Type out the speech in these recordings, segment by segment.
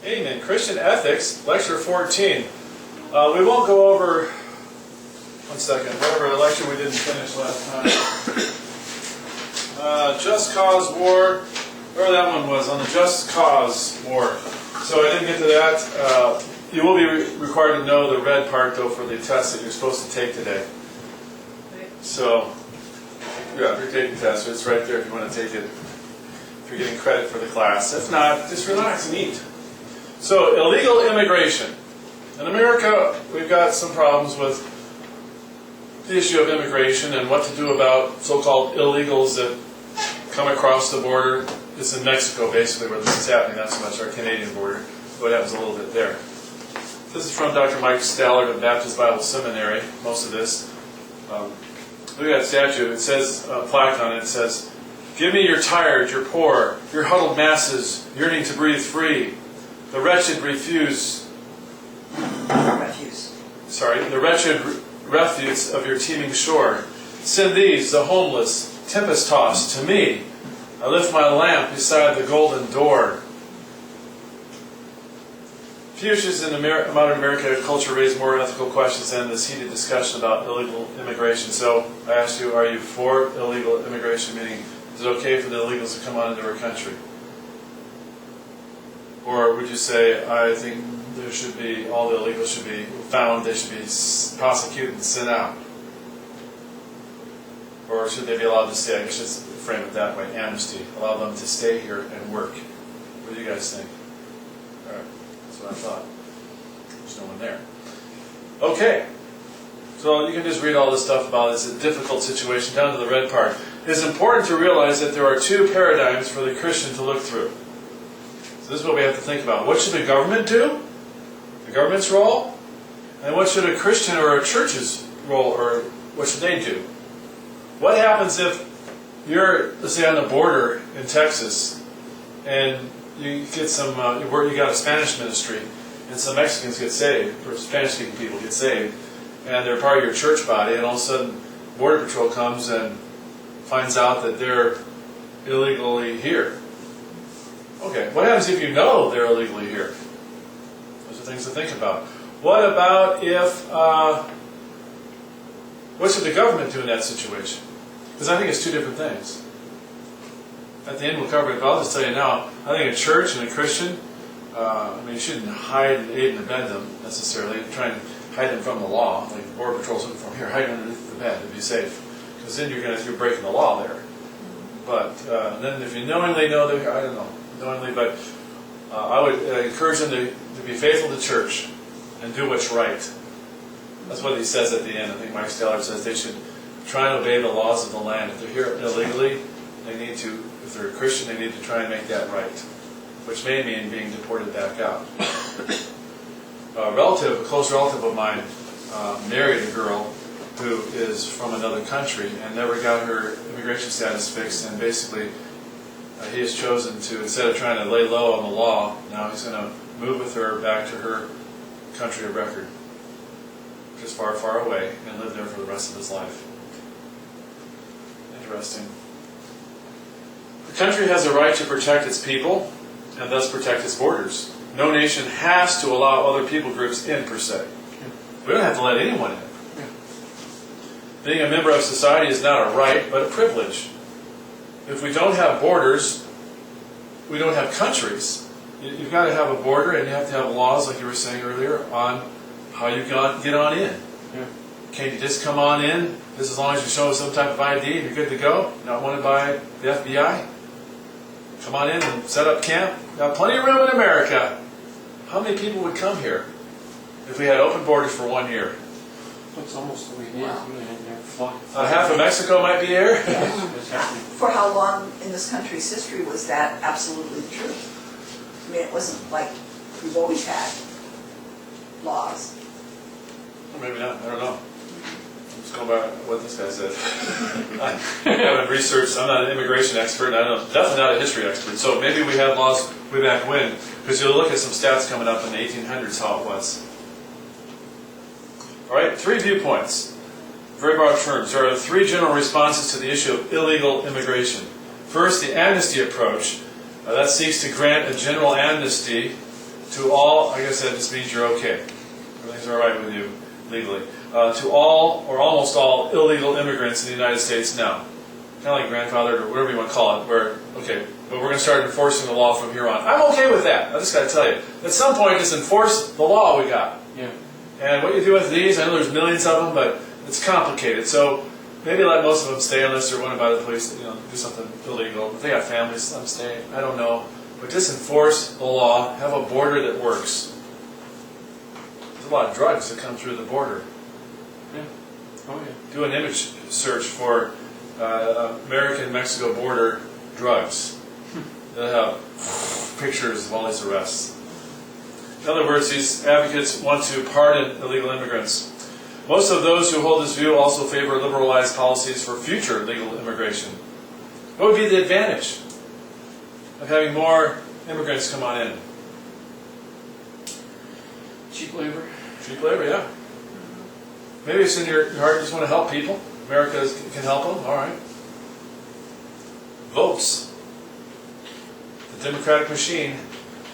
Amen. Christian Ethics, Lecture 14. We won't go over, one second, whatever lecture we didn't finish last time. Just Cause War, whatever that one was, on the Just Cause War. So I didn't get to that. You will be required to know the red part, though, for the test that you're supposed to take today. So, yeah, if you're taking tests, it's right there if you want to take it, if you're getting credit for the class. If not, just relax and eat. So, illegal immigration. In America, we've got some problems with the issue of immigration and what to do about so-called illegals that come across the border. It's in Mexico, basically, where this is happening, not so much our Canadian border, but it happens a little bit there. This is from Dr. Mike Stallard of Baptist Bible Seminary, most of this. Look at that statue. It says, a plaque on it, it says, "Give me your tired, your poor, your huddled masses, yearning to breathe free. The wretched refuse. The wretched refuse of your teeming shore. Send these, the homeless, tempest-tossed, to me. I lift my lamp beside the golden door." Few issues in modern American culture raise more ethical questions than this heated discussion about illegal immigration. So I asked you, are you for illegal immigration? Meaning, is it okay for the illegals to come on into our country? Or would you say, I think there should be, all the illegals should be found, they should be prosecuted and sent out? Or should they be allowed to stay? I should frame it that way, amnesty. Allow them to stay here and work. What do you guys think? All right, that's what I thought. There's no one there. Okay, so you can just read all this stuff about it. It's a difficult situation, down to the red part. It's important to realize that there are two paradigms for the Christian to look through. So this is what we have to think about. What should the government do? The government's role? And what should a Christian or a church's role, or what should they do? What happens if you're, let's say, on the border in Texas, and you get some, you got a Spanish ministry, and some Mexicans get saved, or Spanish-speaking people get saved, and they're part of your church body, and all of a sudden, Border Patrol comes and finds out that they're illegally here. Okay, what happens if you know they're illegally here? Those are things to think about. What about if, what should the government do in that situation? Because I think it's two different things. At the end we'll cover it, but I'll just tell you now, I think a church and a Christian, you shouldn't hide and aid and abet them necessarily, try and hide them from the law, like the Border Patrol's looking from here, hide underneath the bed to be safe. Because then you're breaking the law there. But then if you knowingly know they're here, I don't know, but I would encourage them to be faithful to church and do what's right. That's what he says at the end. I think Mike Stallard says they should try and obey the laws of the land. If they're here illegally, they need to, if they're a Christian, they need to try and make that right, which may mean being deported back out. A close relative of mine, married a girl who is from another country and never got her immigration status fixed, and basically he has chosen to, instead of trying to lay low on the law, now he's going to move with her back to her country of record, which is far, far away, and live there for the rest of his life. Interesting. The country has a right to protect its people and thus protect its borders. No nation has to allow other people groups in, per se. We don't have to let anyone in. Being a member of society is not a right, but a privilege. If we don't have borders, we don't have countries. You've got to have a border, and you have to have laws, like you were saying earlier, on how you get on in. Yeah. Can't you just come on in, just as long as you show some type of ID and you're good to go? Not wanted by the FBI? Come on in and set up camp. Got plenty of room in America. How many people would come here if we had open borders for 1 year? It's almost the way it is. Wow. Half of Mexico might be here. Yeah. For how long in this country's history was that absolutely true? I mean, it wasn't like we've always had laws. Or maybe not. I don't know. I'm just going by what this guy said. I haven't researched. I'm not an immigration expert. And definitely not a history expert. So maybe we had laws way back when. Because you'll look at some stats coming up in the 1800s how it was. All right, 3 viewpoints. Very broad terms. There are 3 general responses to the issue of illegal immigration. First, the amnesty approach. That seeks to grant a general amnesty to all, I guess that just means you're okay. Everything's all right with you legally. To all or almost all illegal immigrants in the United States now. Kind of like grandfathered or whatever you want to call it, where, okay, but we're going to start enforcing the law from here on. I'm okay with that. I just got to tell you. At some point, just enforce the law we got. Yeah. And what you do with these, I know there's millions of them, but it's complicated. So maybe let most of them stay unless they're wanted by the police, do something illegal. If they got families, let them stay. I don't know. But just enforce the law. Have a border that works. There's a lot of drugs that come through the border. Yeah. Oh, yeah. Do an image search for American-Mexico border drugs. They'll have pictures of all these arrests. In other words, these advocates want to pardon illegal immigrants. Most of those who hold this view also favor liberalized policies for future legal immigration. What would be the advantage of having more immigrants come on in? Cheap labor. Cheap labor, yeah. Maybe it's in your heart, you just want to help people. America can help them, all right. Votes. The democratic machine,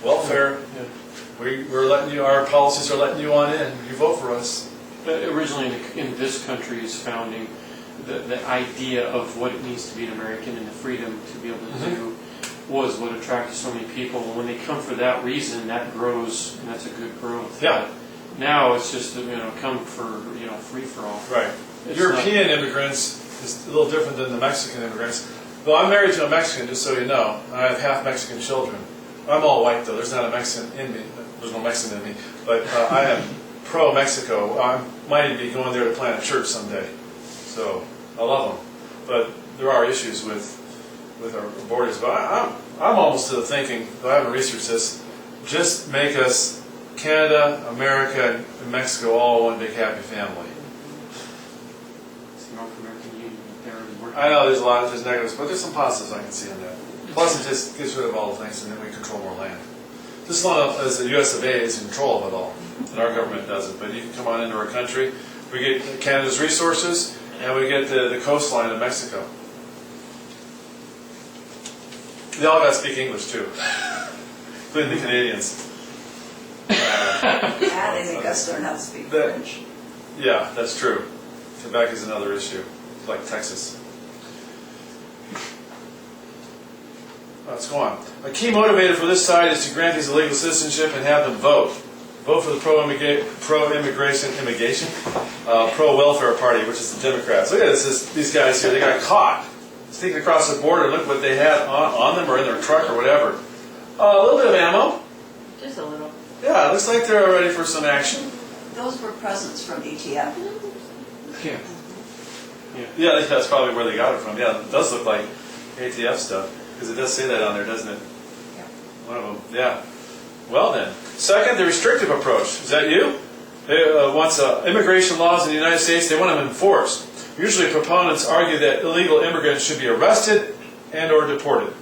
welfare. Yeah. We're letting you, our policies are letting you on in. You vote for us. But originally in this country's founding, the idea of what it means to be an American and the freedom to be able to do was what attracted so many people. And when they come for that reason, that grows, and that's a good growth. Yeah. But now it's just come for free for all. Right. It's European immigrants is a little different than the Mexican immigrants. Well, I'm married to a Mexican, just so you know. I have half Mexican children. I'm all white, though. There's not a Mexican in me. There's no Mexican in me. But I am pro-Mexico. I might even be going there to plant a church someday. So I love them. But there are issues with our borders. But I'm almost to the thinking, though I haven't researched this, just make us Canada, America, and Mexico all one big happy family. It's the North American Union. They're already working. I know there's negatives, but there's some positives I can see in that. Plus, it just gets rid of all the things, and then we control more land. Just as long as the U.S. of A. is in control of it all, and our government doesn't. But you can come on into our country. We get Canada's resources, and we get the coastline of Mexico. They all got to speak English too, including the Canadians. Yeah, they make us learn how to speak French. Yeah, that's true. Quebec is another issue, like Texas. Let's go on. A key motivator for this side is to grant these illegal citizenship and have them vote. Vote for the pro-welfare party, which is the Democrats. Look at this, these guys here. They got caught sneaking across the border. Look what they had on them or in their truck or whatever. A little bit of ammo. Just a little. Yeah, it looks like they're ready for some action. Those were presents from ETF. Yeah. Yeah, that's probably where they got it from. Yeah, it does look like ATF stuff. Because it does say that on there, doesn't it? Yeah. One of them, yeah. Well then. Second, the restrictive approach. Is that you? Once immigration laws in the United States, they want them enforced. Usually proponents argue that illegal immigrants should be arrested and or deported.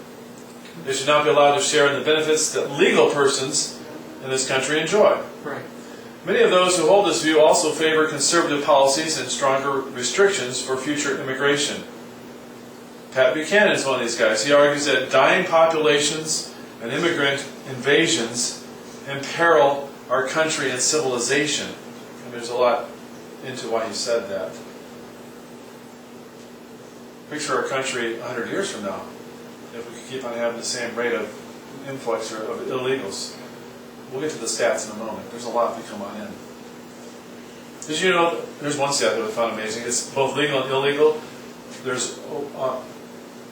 They should not be allowed to share in the benefits that legal persons in this country enjoy. Right. Many of those who hold this view also favor conservative policies and stronger restrictions for future immigration. Pat Buchanan is one of these guys. He argues that dying populations and immigrant invasions imperil our country and civilization. And there's a lot into why he said that. Picture our country 100 years from now, if we could keep on having the same rate of influx of illegals. We'll get to the stats in a moment. There's a lot that come on in. Did you know, there's one stat that I found amazing. It's both legal and illegal. There's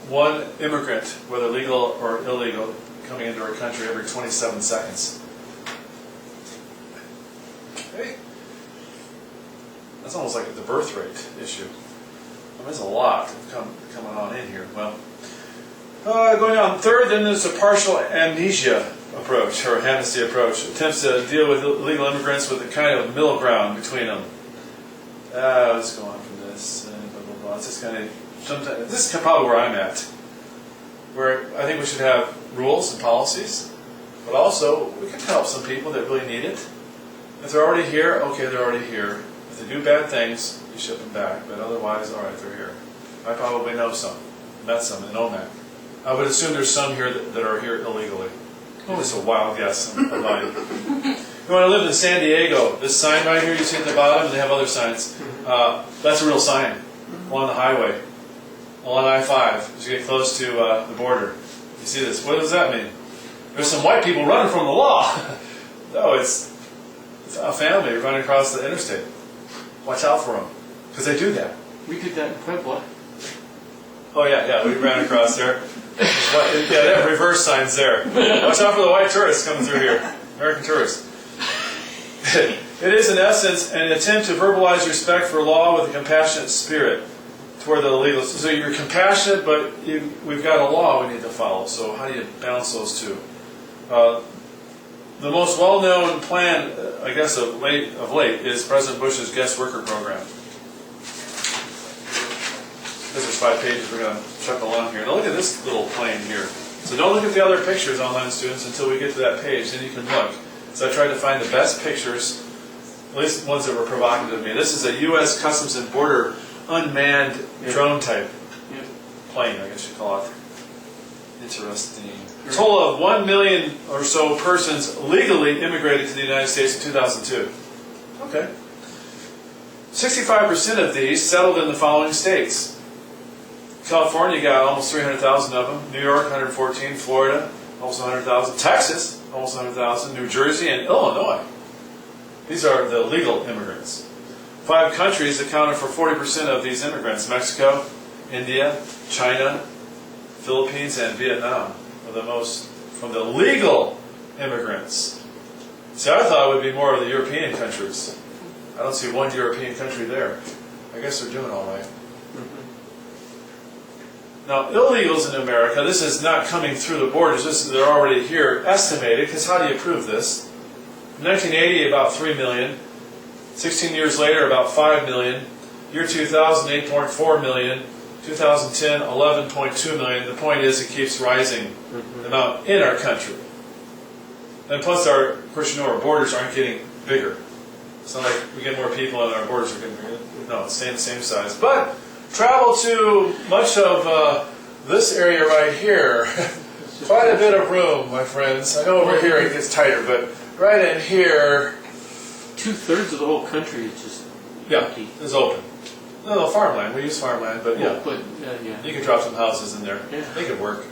one immigrant, whether legal or illegal, coming into our country every 27 seconds. Okay. That's almost like the birth rate issue. I mean, there's a lot coming on in here. Well, going on. Third, then there's a partial amnesia approach, or amnesty approach. Attempts to deal with illegal immigrants with a kind of middle ground between them. Let's go on from this. Blah, blah, blah. It's just kind of, sometimes, this is probably where I'm at. Where I think we should have rules and policies, but also we can help some people that really need it. If they're already here, okay, they're already here. If they do bad things, you ship them back, but otherwise, all right, they're here. I probably know some, met some in OMAC. I would assume there's some here that are here illegally. Just a wild guess of mine. When I lived in San Diego, this sign right here you see at the bottom, and they have other signs. That's a real sign along the highway, along I-5, as you get close to the border. You see this? What does that mean? There's some white people running from the law. No, it's a family running across the interstate. Watch out for them, because they do that. We did that in Puebla. Oh yeah, we ran across there. Yeah, they have reverse signs there. Watch out for the white tourists coming through here. American tourists. It is, in essence, an attempt to verbalize respect for law with a compassionate spirit toward the illegal. So you're compassionate, but we've got a law we need to follow. So how do you balance those two? The most well-known plan, I guess, of late, is President Bush's guest worker program. This is 5 pages. We're going to chuckle on here. Now look at this little plane here. So don't look at the other pictures, online students, until we get to that page. Then you can look. So I tried to find the best pictures, at least ones that were provocative to me. This is a U.S. Customs and Border unmanned drone type plane, I guess you call it. Interesting. A total of 1 million or so persons legally immigrated to the United States in 2002. Okay. 65% of these settled in the following states. California got almost 300,000 of them. New York, 114. Florida, almost 100,000. Texas, almost 100,000. New Jersey, and Illinois. These are the legal immigrants. 5 countries accounted for 40% of these immigrants. Mexico, India, China, Philippines, and Vietnam are the most from the legal immigrants. See, I thought it would be more of the European countries. I don't see one European country there. I guess they're doing all right. Now, illegals in America, this is not coming through the borders, they're already here, estimated, because how do you prove this? In 1980, about 3 million. 16 years later, about 5 million. Year 2000, 8.4 million. 2010, 11.2 million. The point is, it keeps rising, the amount in our country. And plus, of course, you know, our borders aren't getting bigger. It's not like we get more people and our borders are getting bigger. No, it's staying the same size. But travel to much of this area right here. Quite a bit of room, my friends. I know over here it gets tighter, but right in here, 2/3 of the whole country is just empty. is open. No, farmland. We use farmland, but yeah. But, You could drop some houses in there. Yeah. They could work.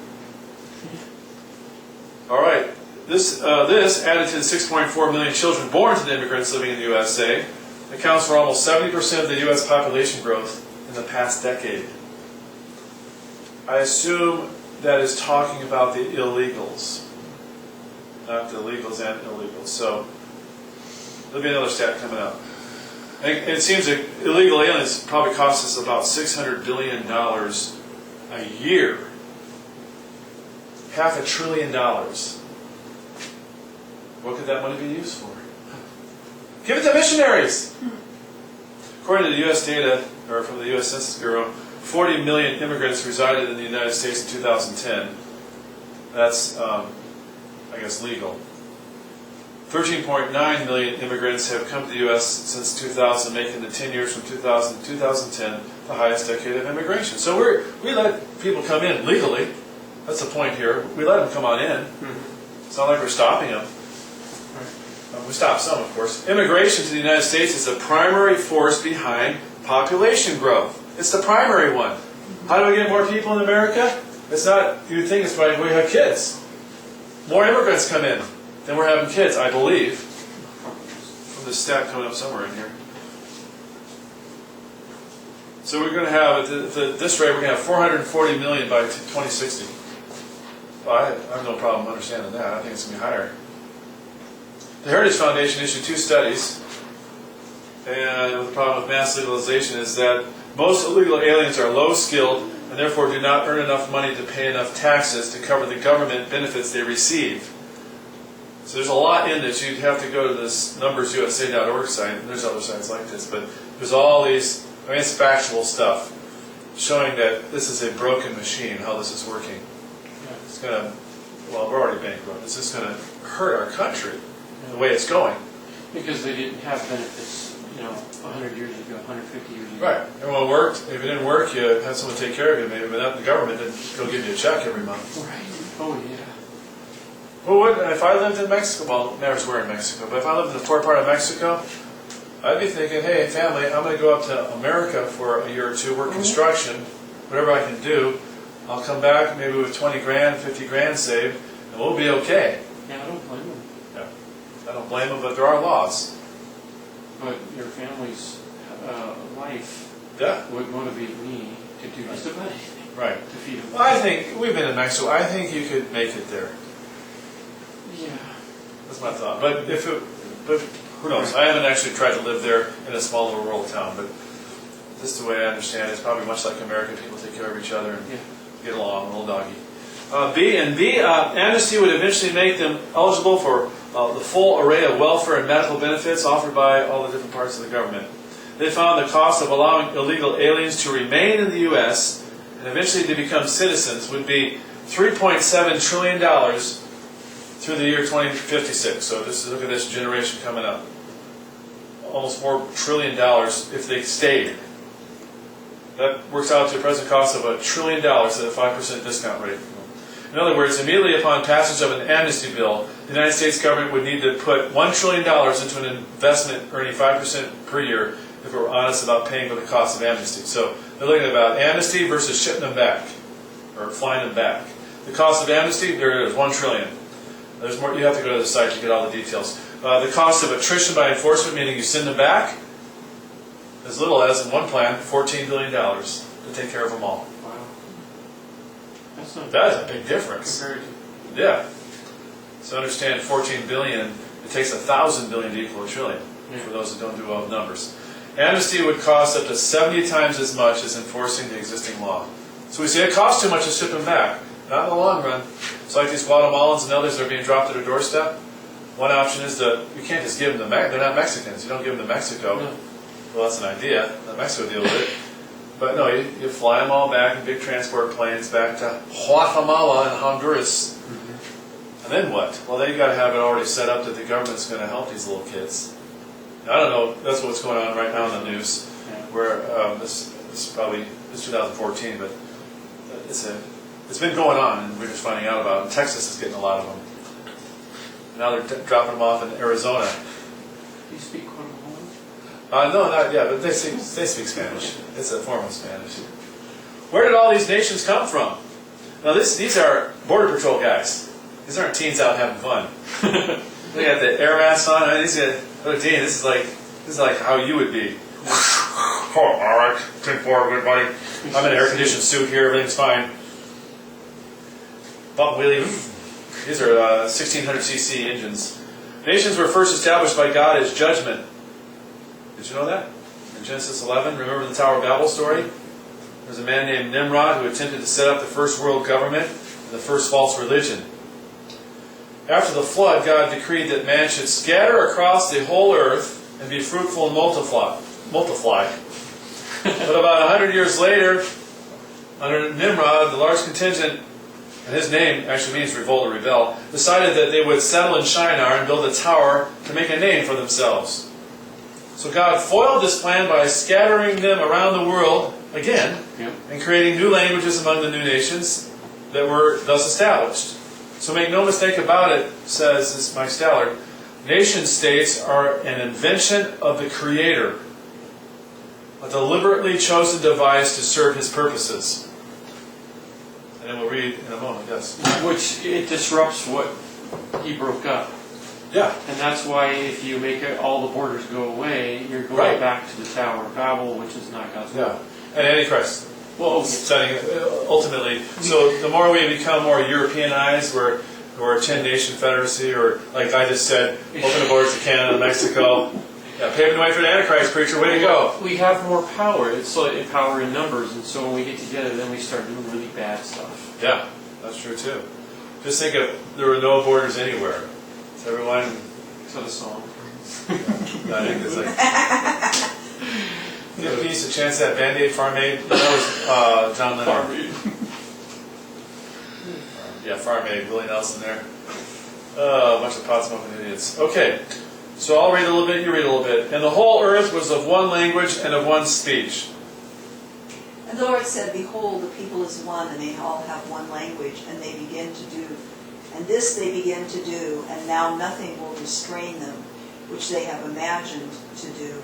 All right. This added to the 6.4 million children born to the immigrants living in the USA, accounts for almost 70% of the U.S. population growth in the past decade. I assume that is talking about the illegals, not the legals and illegals. So there'll be another stat coming up. And it seems that illegal aliens probably cost us about $600 billion a year. $500 billion. What could that money be used for? Give it to missionaries! According to the U.S. data, or from the U.S. Census Bureau, 40 million immigrants resided in the United States in 2010. That's, I guess, legal. 13.9 million immigrants have come to the U.S. since 2000, making the 10 years from 2000 to 2010 the highest decade of immigration. So we let people come in legally. That's the point here. We let them come on in. It's not like we're stopping them. We stop some, of course. Immigration to the United States is the primary force behind population growth. It's the primary one. How do we get more people in America? It's not, you'd think it's why we have kids. More immigrants come in than we're having kids, I believe. From this stat coming up somewhere in here. So we're going to have, at this rate, we're going to have 440 million by 2060. Well, I have no problem understanding that. I think it's going to be higher. The Heritage Foundation issued 2 studies, and the problem with mass legalization is that most illegal aliens are low-skilled and therefore do not earn enough money to pay enough taxes to cover the government benefits they receive. So there's a lot in this. You'd have to go to this numbersusa.org site, and there's other sites like this, but there's all these, I mean, it's factual stuff showing that this is a broken machine, how this is working. It's going to, well, we're already bankrupt. It's just going to hurt our country the way it's going. Because they didn't have benefits, 100 years ago, 150 years ago. Right. Everyone worked. If it didn't work, you had someone take care of you, maybe, but the government didn't go give you a check every month. Right. Oh, yeah. Well, if I lived in Mexico, well, it matters where in Mexico, but if I lived in the poor part of Mexico, I'd be thinking, hey, family, I'm going to go up to America for a year or two, work construction, whatever I can do. I'll come back maybe with 20 grand, 50 grand saved, and we'll be okay. Yeah, I don't blame them. Yeah. I don't blame them, but there are laws. But your family's life Yeah. would motivate me to do just about anything Right. to feed them. Well, I think, we've been in Mexico, I think you could make it there. Yeah. That's my thought. But who knows? I haven't actually tried to live there in a small little rural town, but just the way I understand it, it's probably much like American people take care of each other and Yeah. get along, little doggy. B, amnesty would eventually make them eligible for the full array of welfare and medical benefits offered by all the different parts of the government. They found the cost of allowing illegal aliens to remain in the U.S. and eventually to become citizens would be $3.7 trillion through the year 2056. So just look at this generation coming up. Almost $4 trillion if they stayed. That works out to a present cost of $1 trillion at a 5% discount rate. In other words, immediately upon passage of an amnesty bill, the United States government would need to put $1 trillion into an investment earning 5% per year if we're honest about paying for the cost of amnesty. So they're looking at about amnesty versus shipping them back, or flying them back. The cost of amnesty, there it is, $1 trillion. There's more. You have to go to the site to get all the details. The cost of attrition by enforcement, meaning you send them back, as little as, in one plan, $14 billion to take care of them all. Wow. That's not That is a big difference. compared to. Yeah. So understand, 14 billion, it takes 1,000 billion to equal a trillion, for those that don't do well with numbers. Amnesty would cost up to 70 times as much as enforcing the existing law. So we say it costs too much to ship them back. Not in the long run. It's like these Guatemalans and others that are being dropped at their doorstep. One option is to, you can't just give them to they're not Mexicans, you don't give them to Mexico. No. Well, that's an idea. Let Mexico deal with it. But no, you fly them all back in big transport planes back to Guatemala and Honduras. And then what? Well, then you got to have it already set up that the government's going to help these little kids. Now, I don't know. That's what's going on right now in the news. Yeah. Where this probably it's 2014, but it's been going on, and we're just finding out about it. And Texas is getting a lot of them. Now they're dropping them off in Arizona. Do you speak Guatemalan? No, not yet, but they speak Spanish. It's a form of Spanish. Where did all these nations come from? Now, these are Border Patrol guys. These aren't teens out having fun. They got the air masks on. I mean, Dean, this is like how you would be. Oh, all right, 10-4, good buddy. I'm in an air-conditioned suit here. Everything's fine. Bump wheelie. These are 1600cc engines. Nations were first established by God as judgment. Did you know that? In Genesis 11, remember the Tower of Babel story? There's a man named Nimrod who attempted to set up the first world government and the first false religion. After the flood, God decreed that man should scatter across the whole earth and be fruitful and multiply. But about 100 years later, under Nimrod, the large contingent, and his name actually means revolt or rebel, decided that they would settle in Shinar and build a tower to make a name for themselves. So God foiled this plan by scattering them around the world again, and creating new languages among the new nations that were thus established. So make no mistake about it, says this Mike Stallard, nation states are an invention of the Creator, a deliberately chosen device to serve His purposes. And then we'll read in a moment, yes. Which it disrupts what He broke up. Yeah. And that's why if you make all the borders go away, you're going Right. back to the Tower of Babel, which is not God's will. Yeah. And Antichrist. Well, Setting ultimately. So the more we become more Europeanized, we're a 10-nation confederacy, or like I just said, open the borders to Canada and Mexico. Yeah, paving the way for the Antichrist preacher. Way to go. we have more power. It's like power in numbers, and so when we get together, then we start doing really bad stuff. Yeah, that's true too. Just think if there were no borders anywhere. So everyone, So the song. I think it's like. Give peace a chance at Band-Aid Farm Aid. That was John Lennon. Farm Aid. Yeah, Farm Aid, Willie Nelson there. A bunch of pot-smoking idiots. Okay, so I'll read a little bit, you read a little bit. And the whole earth was of one language and of one speech. And the Lord said, behold, the people is one, and they all have one language, and they begin to do And this they begin to do, and now nothing will restrain them, which they have imagined to do.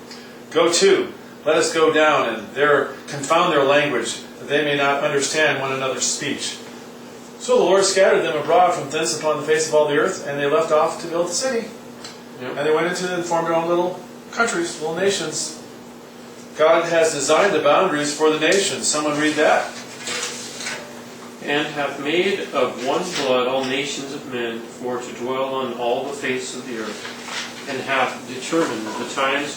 Go to, let us go down, and there confound their language, that they may not understand one another's speech. So the Lord scattered them abroad from thence upon the face of all the earth, and they left off to build the city. Yep. And they went into and formed their own little countries, little nations. God has designed the boundaries for the nations. Someone read that. And hath made of one blood all nations of men for to dwell on all the face of the earth, and hath determined the times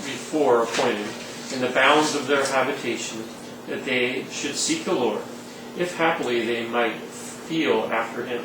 before appointed, in the bounds of their habitation, that they should seek the Lord, if haply they might feel after him,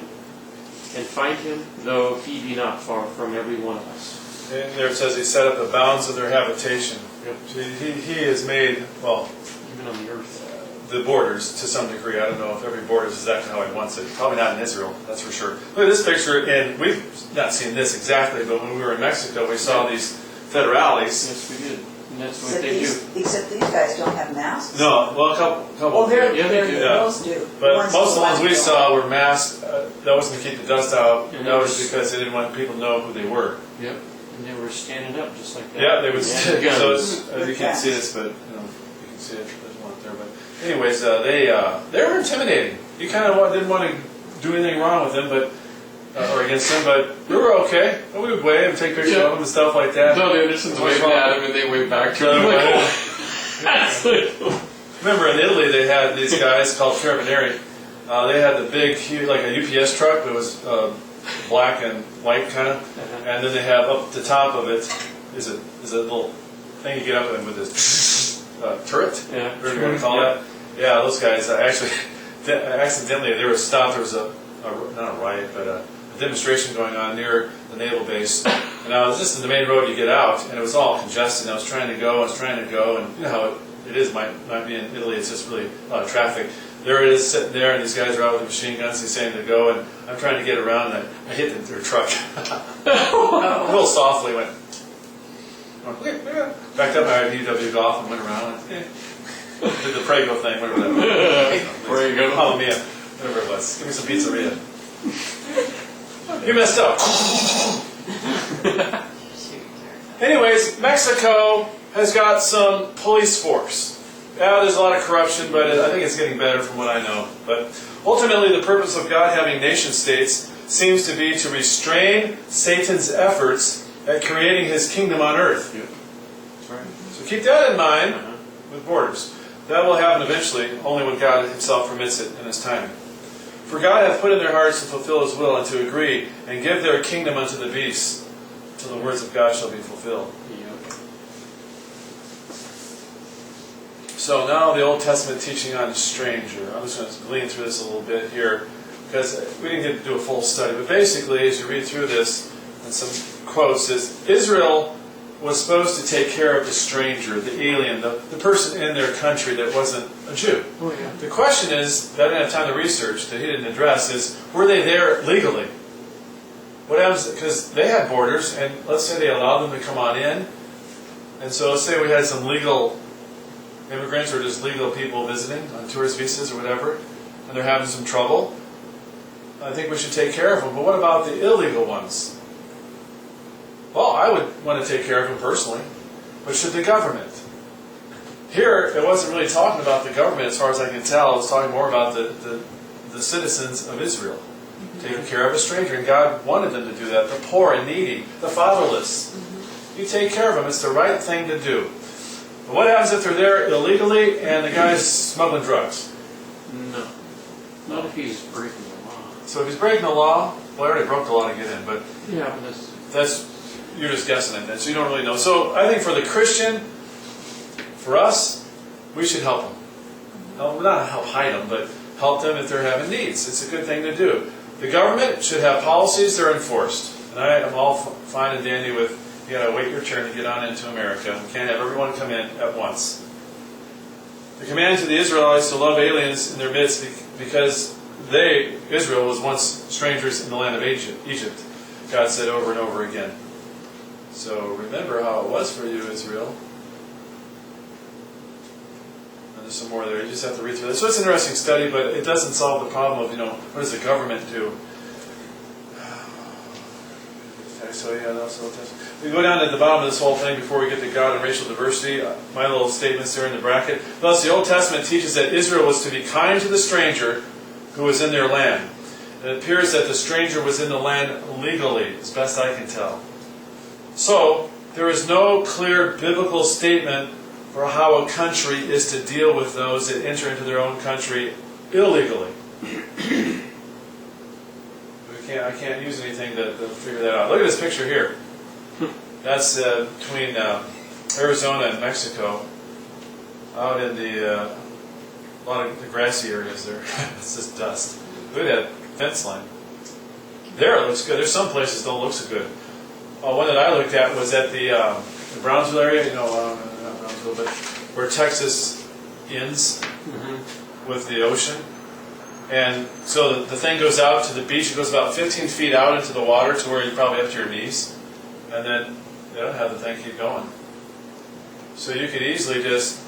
and find him, though he be not far from every one of us. And there it says he set up the bounds of their habitation. Yep. He has made, well, Even on the earth. the borders to some degree. I don't know if every border is exactly how he wants it. Probably not in Israel, that's for sure. Look at this picture, and we've not seen this exactly, but when we were in Mexico, we saw these federales. Yes, we did. And that's what they do. Except these guys don't have masks. No, well, a couple. Oh, Yeah, they do. those do. But ones most of the ones we don't. saw were masked. That wasn't to keep the dust out. And That was because they didn't want people to know who they were. Yep. And they were standing up just like that. Yeah, they would. And So had guns. you can't see this, but you can see it. There's one up there. But anyways, they were intimidating. You kind of didn't want to do anything wrong with them, but or against them, but we were okay. And we would wave and take pictures of them and stuff like that. Doug Anderson's What's waving wrong? at him and they wave back to So, him. Like, uh, that's like, Remember in Italy they had these guys called carabinieri. They had the big, huge, like a UPS truck that was black and white kind of, and then they have up the top of it is a little thing you get up in with this turret. Yeah, Whatever you want to call it. Yeah, those guys actually accidentally they were stopped. There was not a riot, but a demonstration going on near the naval base, and I was just in the main road you get out, and it was all congested. And I was trying to go, and you know how it is. Might be in Italy. It's just really a lot of traffic. There it is sitting there, and these guys are out with the machine guns. He's saying to go, and I'm trying to get around, and I hit their truck. Real softly went. Backed up my VW Golf and went around. And, did the Prego thing, whatever that was. Prego. Mamma mia, whatever it was. Give me some pizzeria. You messed up. Anyways, Mexico has got some police force. Yeah, there's a lot of corruption, but I think it's getting better from what I know. But ultimately, the purpose of God having nation states seems to be to restrain Satan's efforts at creating his kingdom on earth. That's right. So keep that in mind with borders. That will happen eventually, only when God himself permits it in his timing. For God hath put in their hearts to fulfill his will and to agree and give their kingdom unto the beasts, till the words of God shall be fulfilled. Yep. So now the Old Testament teaching on the stranger. I'm just going to glean through this a little bit here, because we didn't get to do a full study. But basically, as you read through this, and some quotes, is Israel was supposed to take care of the stranger, the alien, the person in their country that wasn't a Jew. Oh, yeah. The question is, that I didn't have time to research, that he didn't address, is were they there legally? What happens, because they had borders, and let's say they allowed them to come on in, and so let's say we had some legal immigrants or just legal people visiting on tourist visas or whatever, and they're having some trouble. I think we should take care of them. But what about the illegal ones? Well, I would want to take care of them personally, but should the government? Here, it wasn't really talking about the government as far as I can tell. It was talking more about the citizens of Israel, taking care of a stranger, and God wanted them to do that. The poor and needy, the fatherless. You take care of them. It's the right thing to do. But what happens if they're there illegally and the guy's smuggling drugs? No. Not if he's breaking the law. So if he's breaking the law, well, I already broke the law to get in, but Yeah, but that's... you're just guessing at that, so you don't really know. So I think for the Christian, for us, we should help them. No, not help hide them, but help them if they're having needs. It's a good thing to do. The government should have policies that are enforced. And I am all fine and dandy with, you gotta wait your turn to get on into America. We can't have everyone come in at once. The command to the Israelites to love aliens in their midst because Israel was once strangers in the land of Egypt. God said over and over again. So remember how it was for you, Israel. And there's some more there. You just have to read through this. So it's an interesting study, but it doesn't solve the problem of, what does the government do? Okay, so yeah, that's Old Testament. We go down to the bottom of this whole thing before we get to God and racial diversity. My little statements there in the bracket. Thus, the Old Testament teaches that Israel was to be kind to the stranger who was in their land. It appears that the stranger was in the land legally, as best I can tell. So, there is no clear biblical statement for how a country is to deal with those that enter into their own country illegally. I can't use anything to figure that out. Look at this picture here. That's between Arizona and Mexico, out in a lot of the grassy areas there. It's just dust. Look at that fence line. There it looks good. There's some places that don't look so good. One that I looked at was at the Brownsville area, not Brownsville, but where Texas ends with the ocean. And so the thing goes out to the beach. It goes about 15 feet out into the water to where you're probably up to your knees. And then have the thing keep going. So you could easily just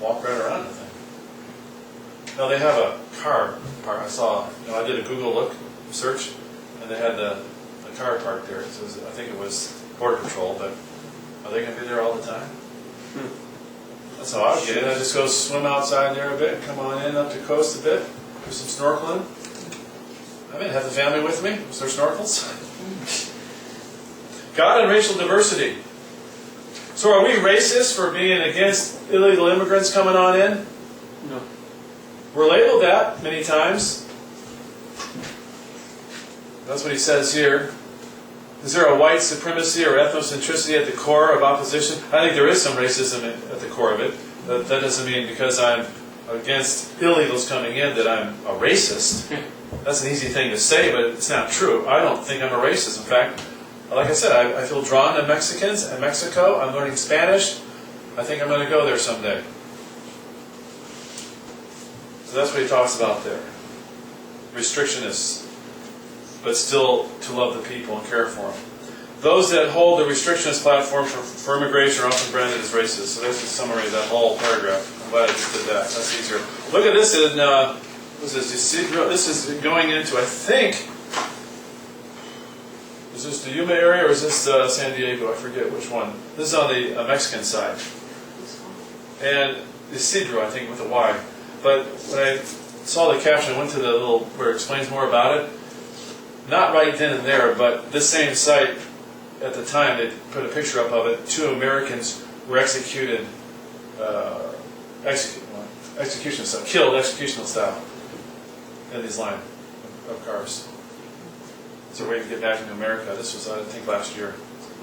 walk right around the thing. Now they have a car park. I saw, I did a Google look search, and they had the car park there. So I think it was Border Patrol, but are they going to be there all the time? That's how I would get it. I just go swim outside there a bit, come on in up to coast a bit. Do some snorkeling. Have the family with me. Is there snorkels? God and racial diversity. So are we racist for being against illegal immigrants coming on in? No. We're labeled that many times. That's what he says here. Is there a white supremacy or ethnocentricity at the core of opposition? I think there is some racism at the core of it. That doesn't mean because I'm against illegals coming in that I'm a racist. That's an easy thing to say, but it's not true. I don't think I'm a racist. In fact, like I said, I feel drawn to Mexicans and Mexico. I'm learning Spanish. I think I'm going to go there someday. So that's what he talks about there. Restrictionists, but still to love the people and care for them. Those that hold the restrictionist platform for immigration are often branded as racist. So there's a summary of that whole paragraph. I'm glad I just did that. That's easier. Look at this in, what's this? This is going into, I think, is this the Yuma area or is this San Diego? I forget which one. This is on the Mexican side. And Isidro, I think, with a Y. But when I saw the caption, I went to the little, where it explains more about it. Not right then and there, but this same site, at the time, they put a picture up of it. 2 Americans were executed, execution style, killed executional style in these line of cars. So waiting to get back into America. This was, I think, last year.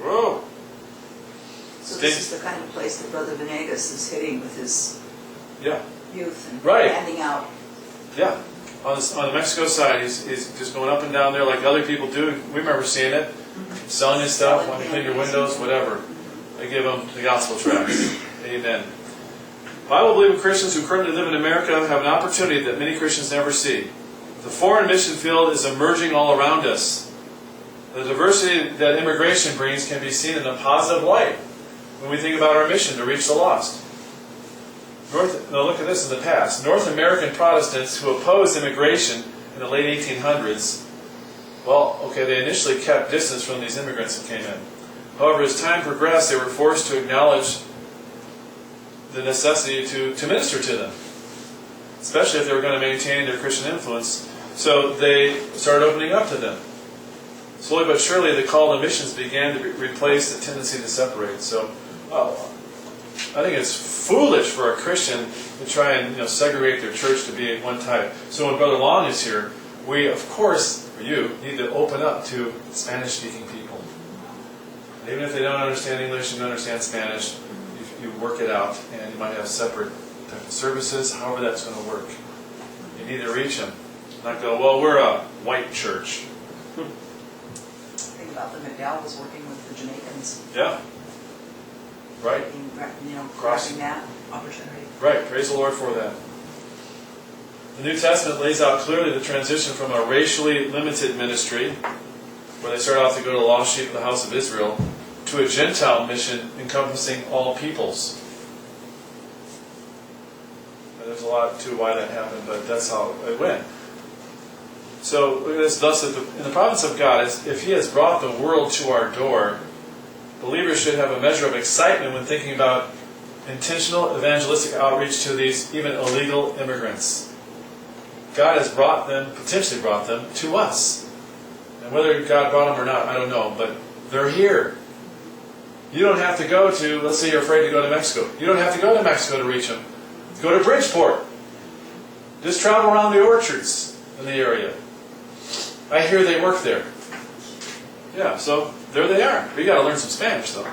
Whoa! So this is the kind of place that Brother Venegas is hitting with his youth and handing out. Yeah. On the Mexico side, he's just going up and down there like other people do. We remember seeing it. Selling his stuff, wanting to clean your windows, whatever. They give them the gospel tracts. Amen. Bible-believing Christians who currently live in America have an opportunity that many Christians never see. The foreign mission field is emerging all around us. The diversity that immigration brings can be seen in a positive light when we think about our mission to reach the lost. Now look at this in the past. North American Protestants who opposed immigration in the late 1800s, they initially kept distance from these immigrants that came in. However, as time progressed, they were forced to acknowledge the necessity to minister to them, especially if they were going to maintain their Christian influence. So they started opening up to them. Slowly but surely, the call to missions began to replace the tendency to separate. So, I think it's foolish for a Christian to try and segregate their church to be one type. So when Brother Long is here, we, of course, for you, need to open up to Spanish-speaking people. Even if they don't understand English and don't understand Spanish, you work it out, and you might have separate type of services, however that's going to work. You need to reach them. Not go, we're a white church. Think about the McDowell was working with the Jamaicans. Yeah. Right. Grasping that opportunity. Right. Praise the Lord for that. The New Testament lays out clearly the transition from a racially limited ministry, where they start off to go to the lost sheep of the house of Israel, to a Gentile mission encompassing all peoples. And there's a lot to why that happened, but that's how it went. So look at this. Thus, in the providence of God, if He has brought the world to our door, believers should have a measure of excitement when thinking about intentional evangelistic outreach to these even illegal immigrants. God has potentially brought them to us. And whether God brought them or not, I don't know, but they're here. You don't have to go to, let's say you're afraid to go to Mexico. You don't have to go to Mexico to reach them. Go to Bridgeport. Just travel around the orchards in the area. I hear they work there. Yeah, so there they are. We got to learn some Spanish though.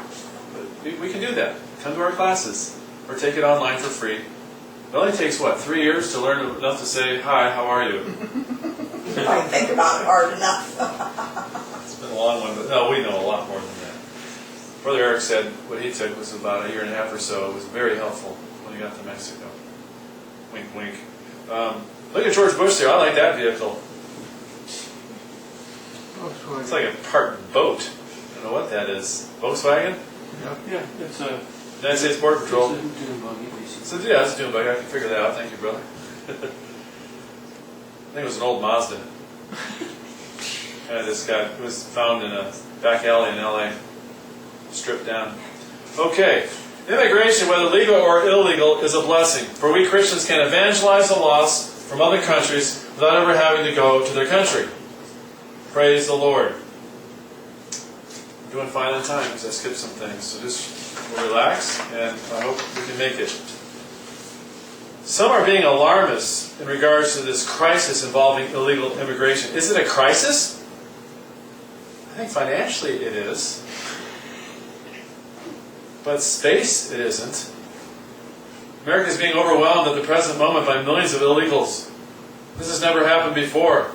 But we can do that. Come to our classes or take it online for free. It only takes, 3 years to learn enough to say, hi, how are you? If I think about it hard enough. It's been a long one, but no, we know a lot more than that. Brother Eric said what he took was about a year and a half or so. It was very helpful when he got to Mexico. Wink, wink. Look at George Bush there. I like that vehicle. It's like a parked boat. I don't know what that is. Volkswagen? Yeah, it's a United States Border Patrol. It's a dune buggy, basically. So yeah, it's a dune buggy. I can figure that out. Thank you, brother. I think it was an old Mazda. This guy was found in a back alley in LA, stripped down. Okay, immigration, whether legal or illegal, is a blessing. For we Christians can evangelize the lost from other countries without ever having to go to their country. Praise the Lord. I'm doing fine on time because I skipped some things. So just relax, and I hope we can make it. Some are being alarmists in regards to this crisis involving illegal immigration. Is it a crisis? I think financially it is. But space, it isn't. America is being overwhelmed at the present moment by millions of illegals. This has never happened before.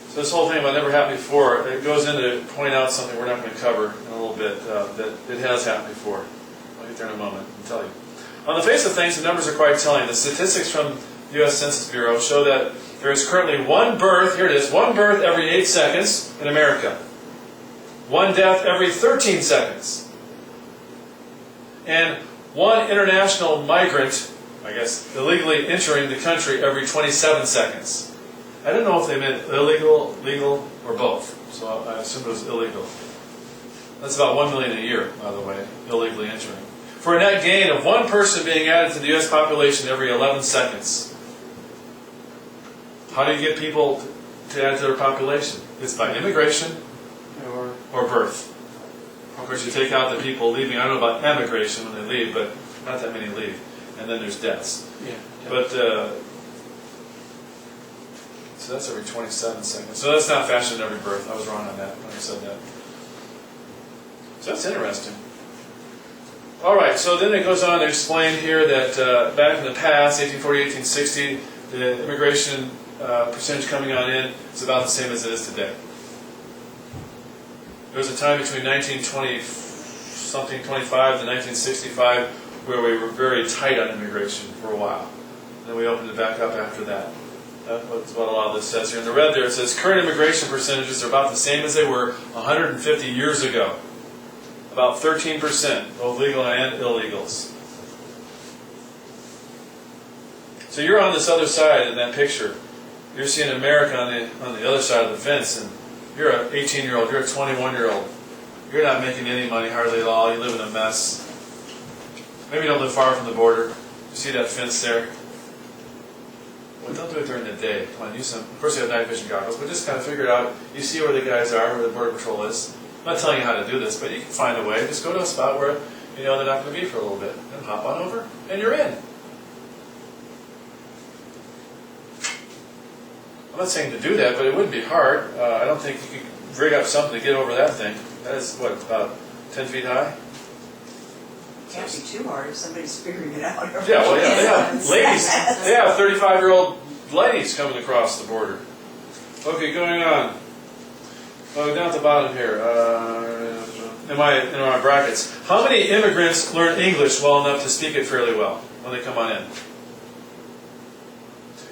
So this whole thing about never happened before, it goes in to point out something we're not going to cover in a little bit, that it has happened before. I'll get there in a moment and tell you. On the face of things, the numbers are quite telling. The statistics from the U.S. Census Bureau show that there is currently one birth, here it is, one birth every 8 seconds in America. One death every 13 seconds. And one international migrant, I guess, illegally entering the country every 27 seconds. I don't know if they meant illegal, legal, or both. So I assumed it was illegal. That's about 1 million a year, by the way, illegally entering. For a net gain of one person being added to the U.S. population every 11 seconds. How do you get people to add to their population? It's by immigration or birth. Of course, you take out the people leaving. I don't know about emigration when they leave, but not that many leave. And then there's deaths. Yeah. But, so that's every 27 seconds. So that's not faster than every birth. I was wrong on that when I said that. So that's interesting. All right, so then it goes on to explain here that back in the past, 1840, 1860, the immigration percentage coming on in is about the same as it is today. There was a time between 1920-something, 25 to 1965, where we were very tight on immigration for a while. And then we opened it back up after that. That's what a lot of this says here. In the red there, it says current immigration percentages are about the same as they were 150 years ago. About 13%, both legal and illegals. So you're on this other side in that picture. You're seeing America on the other side of the fence, and you're an 18-year-old, you're a 21-year-old. You're not making any money hardly at all. You live in a mess. Maybe you don't live far from the border. You see that fence there? Well, don't do it during the day. Come on, use some. Of course, you have night vision goggles, but just kind of figure it out. You see where the guys are, where the border patrol is. I'm not telling you how to do this, but you can find a way. Just go to a spot where you know they're not going to be for a little bit, and hop on over, and you're in. I'm not saying to do that, but it wouldn't be hard. I don't think you could rig up something to get over that thing. That is, what, about 10 feet high? Can't be too hard if somebody's figuring it out. Yeah, well, yeah, they have ladies. They have 35-year-old ladies coming across the border. Okay, going on. Down at the bottom here, in my brackets. How many immigrants learn English well enough to speak it fairly well when they come on in?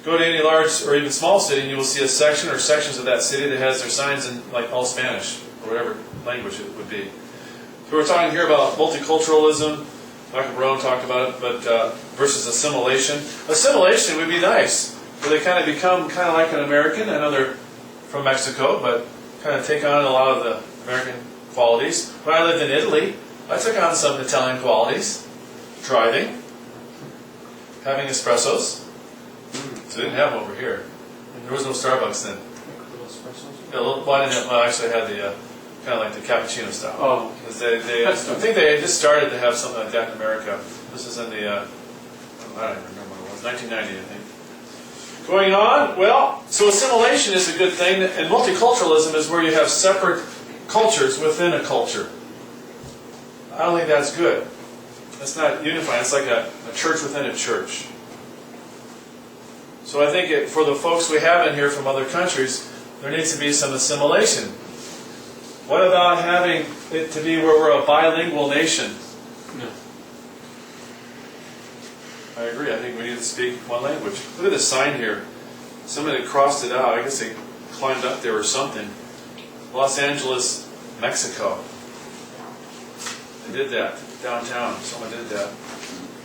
Go to any large or even small city and you will see a section or sections of that city that has their signs in like all Spanish or whatever language it would be. So we're talking here about multiculturalism. Dr. Barone talked about it, but versus assimilation. Assimilation would be nice. where they kind of become kind of like an American. I know they're from Mexico, but kind of take on a lot of the American qualities. When I lived in Italy, I took on some Italian qualities. Driving, having espressos. So they didn't have them over here. There was no Starbucks then. Little espressos. Yeah, well, I didn't have, well, I actually had the kind of like the cappuccino style. Oh, Because I That's think they just started to have something like that in America. This is in the, I don't even remember what it was, 1990, I think. Going on, well, so assimilation is a good thing, and multiculturalism is where you have separate cultures within a culture. I don't think that's good. It's not unifying, it's like a church within a church. So I think for the folks we have in here from other countries, there needs to be some assimilation. What about having it to be where we're a bilingual nation? no. I agree, I think we need to speak one language. Look at this sign here. Somebody crossed it out, I guess they climbed up there or something. Los Angeles, Mexico. They did that, downtown, someone did that.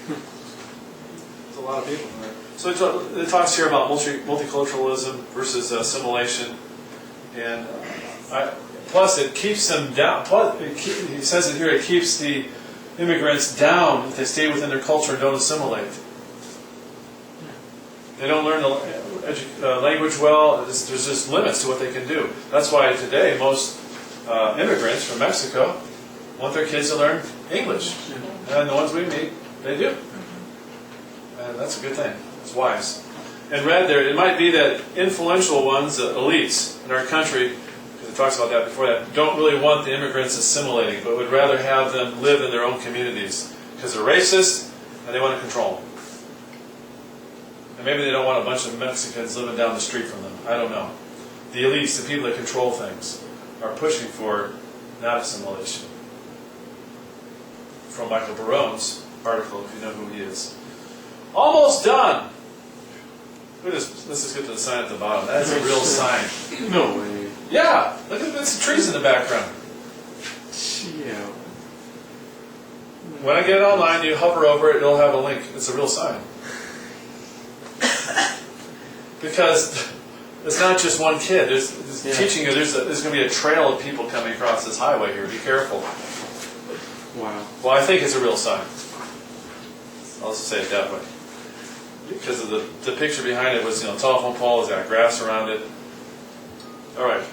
There's a lot of people there. So it talks here about multiculturalism versus assimilation. And plus it keeps them down, he says it here, it keeps the immigrants down if they stay within their culture and don't assimilate. They don't learn the language well, there's just limits to what they can do. That's why today most immigrants from Mexico want their kids to learn English. And the ones we meet, they do. And that's a good thing. It's wise. And read there, it might be that influential ones, elites in our country, because it talks about that before that, don't really want the immigrants assimilating, but would rather have them live in their own communities. Because they're racist, and they want to control them. And maybe they don't want a bunch of Mexicans living down the street from them. I don't know. The elites, the people that control things, are pushing for not assimilation. From Michael Barone's article, if you know who he is. Almost done! Let's just get to the sign at the bottom. That's a real sign. No way. Yeah! Look at the trees in the background. Yeah. When I get it online, you hover over it, it'll have a link. It's a real sign. Because it's not just one kid. There's teaching you there's going to be a trail of people coming across this highway here. Be careful. Wow. Well, I think it's a real sign. I'll just say it that way. Because of the picture behind it was, telephone pole, it's got grass around it. All right.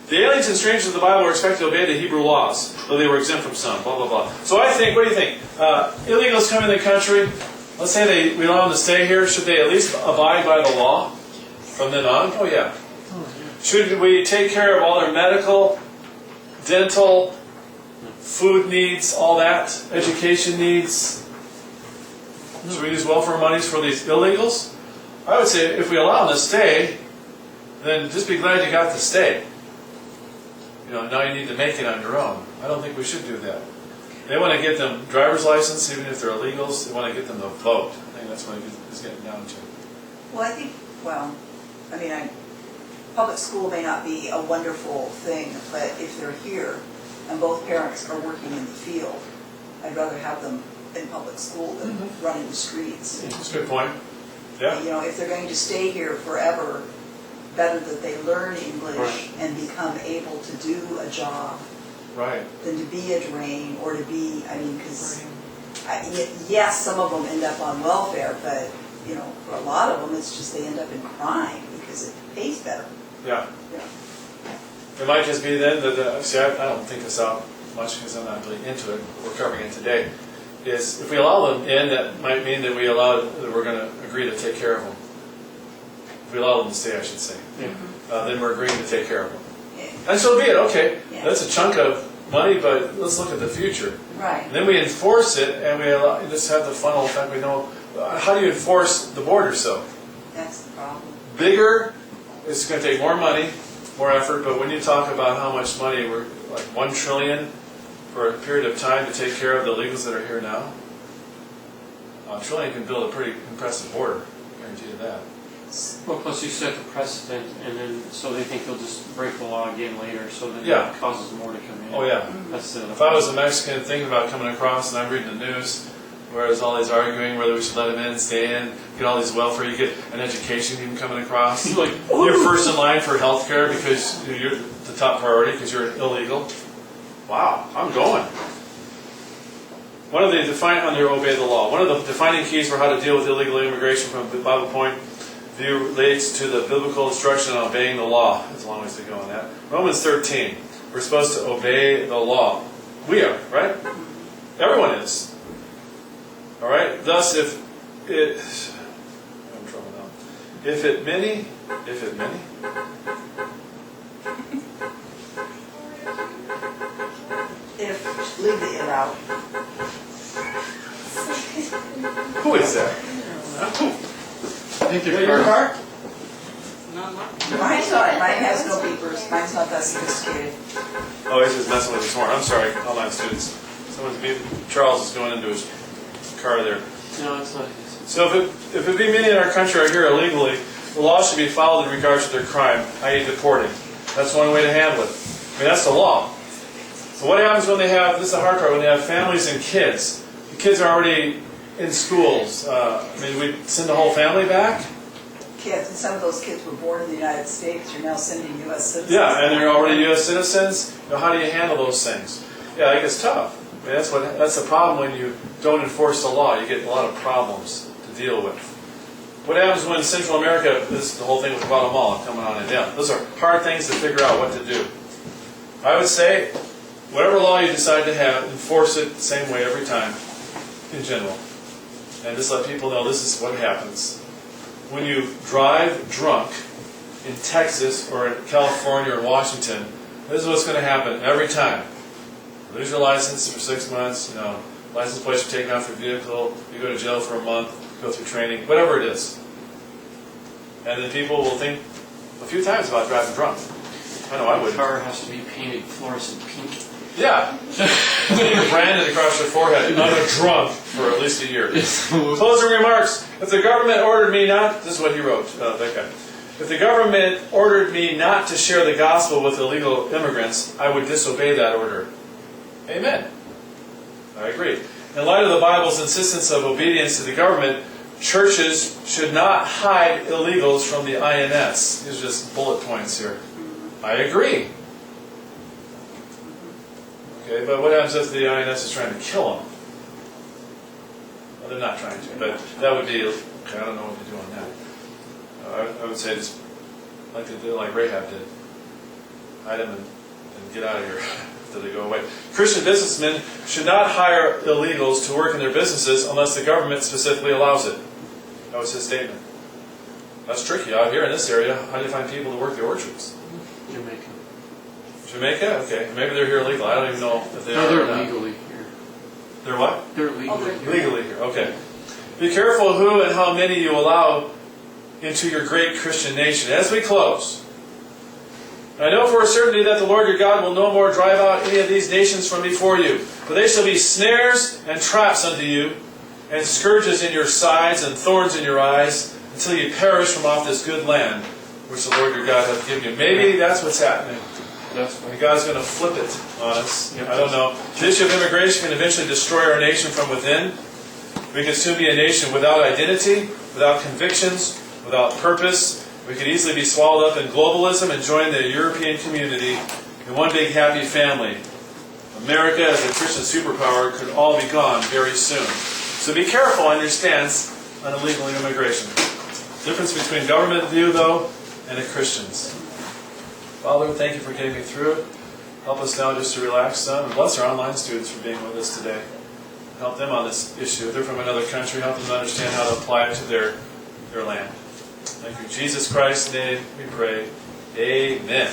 The aliens and strangers of the Bible were expected to obey the Hebrew laws, though they were exempt from some, blah, blah, blah. So I think, what do you think? Illegals come in the country, let's say we allow them to stay here, should they at least abide by the law from then on? Oh, yeah. Should we take care of all their medical, dental, food needs, all that, education needs? Should we use welfare monies for these illegals? I would say if we allow them to stay, then just be glad you got to stay. Now you need to make it on your own. I don't think we should do that. They want to get them driver's license, even if they're illegals. They want to get them to vote. I think that's what it's getting down to. Well, public school may not be a wonderful thing, but if they're here and both parents are working in the field, I'd rather have them in public school than running the streets. That's a good point. Yeah. If they're going to stay here forever, better that they learn English and become able to do a job Right. than to be a drain or to be, because yes, some of them end up on welfare, but for a lot of them it's just they end up in crime because it pays better. Yeah. It might just be then that, see, I don't think this out much because I'm not really into it. We're covering it today. Is if we allow them in, that might mean that we're going to agree to take care of them. If we allow them to stay, I should say. Yeah. Then we're agreeing to take care of them. Yeah. And so be it. Okay, Yeah. that's a chunk of money, but let's look at the future. Right. And then we enforce it, and we just have the funnel effect. We know how do you enforce the border? So That's the problem. bigger, it's going to take more money, more effort. But when you talk about how much money, we're like $1 trillion for a period of time to take care of the illegals that are here now. $1 trillion can build a pretty impressive border. I guarantee you that. Well, plus you set the precedent, and then so they think they'll just break the law again later, so that Yeah. it causes more to come in. Oh yeah. That's the. If I was a Mexican thinking about coming across and I'm reading the news, where there's all these arguing whether we should let them in, stay in, get all these welfare, you get an education even coming across. You're like, You're first in line for health care because you're the top priority because you're illegal. Wow, I'm going. One of the obey the law. One of the defining keys for how to deal with illegal immigration from a Bible point of view relates to the biblical instruction on obeying the law. There's a long ways to go on that. Romans 13. We're supposed to obey the law. We are, right? Everyone is. All right. Thus, if it many, If, leave the it out. who is that? I think they're Your car? Mine's not, mine has no beepers, mine's not that sophisticated. Oh, he's just messing with us more. I'm sorry, online students. Charles is going into his car there. No, it's not his. So if it be many in our country are here illegally, the law should be followed in regards to their crime, i.e. deporting. That's one way to handle it. I mean, that's the law. So what happens when they have, this is the hard part, when they have families and kids? The kids are already in schools. We send the whole family back? Kids, and some of those kids were born in the United States, you're now sending U.S. citizens. Yeah, and they're already U.S. citizens. How do you handle those things? Yeah, it gets tough. I mean, that's the problem when you don't enforce the law. You get a lot of problems to deal with. What happens when Central America, this is the whole thing with Guatemala coming on in? Yeah, those are hard things to figure out what to do. I would say, whatever law you decide to have, enforce it the same way every time, in general. And just let people know this is what happens. When you drive drunk in Texas or in California or Washington, this is what's going to happen every time. You lose your license for 6 months, license plates are taken off your vehicle, you go to jail for a month, go through training, whatever it is. And then people will think a few times about driving drunk. I know I would. The car has to be painted fluorescent pink. Yeah. You're branded across your forehead. I'm a drunk for at least a year. Closing remarks. If the government ordered me not, this is what he wrote, that guy. If the government ordered me not to share the gospel with illegal immigrants, I would disobey that order. Amen. I agree. In light of the Bible's insistence of obedience to the government, churches should not hide illegals from the INS. These are just bullet points here. I agree. Okay, but what happens if the INS is trying to kill them? Well, they're not trying to, but that would be, okay, I don't know what to do on that. I would say just like they did, like Rahab did. Hide them and get out of here after they go away. Christian businessmen should not hire illegals to work in their businesses unless the government specifically allows it. That was his statement. That's tricky out here in this area. How do you find people to work the orchards? Jamaica. Jamaica? Okay. Maybe they're here illegal. I don't even know if they are. No, or they're not. legally here. They're what? They're legally here. Legally here. Okay. Be careful who and how many you allow into your great Christian nation. As we close, I know for a certainty that the Lord your God will no more drive out any of these nations from before you, for they shall be snares and traps unto you, and scourges in your sides and thorns in your eyes, until you perish from off this good land which the Lord your God hath given you. Maybe that's what's happening. That's And God's going to flip it on us. I don't know. The issue of immigration can eventually destroy our nation from within. We could soon be a nation without identity, without convictions, without purpose. We could easily be swallowed up in globalism and join the European community in one big happy family. America as a Christian superpower could all be gone very soon. So be careful on your stance on illegal immigration. Difference between government view, though, and a Christian's. Father, thank you for getting me through it. Help us now just to relax some. And bless our online students for being with us today. Help them on this issue. If they're from another country, help them to understand how to apply it to their land. Thank you. In Jesus Christ's name we pray. Amen.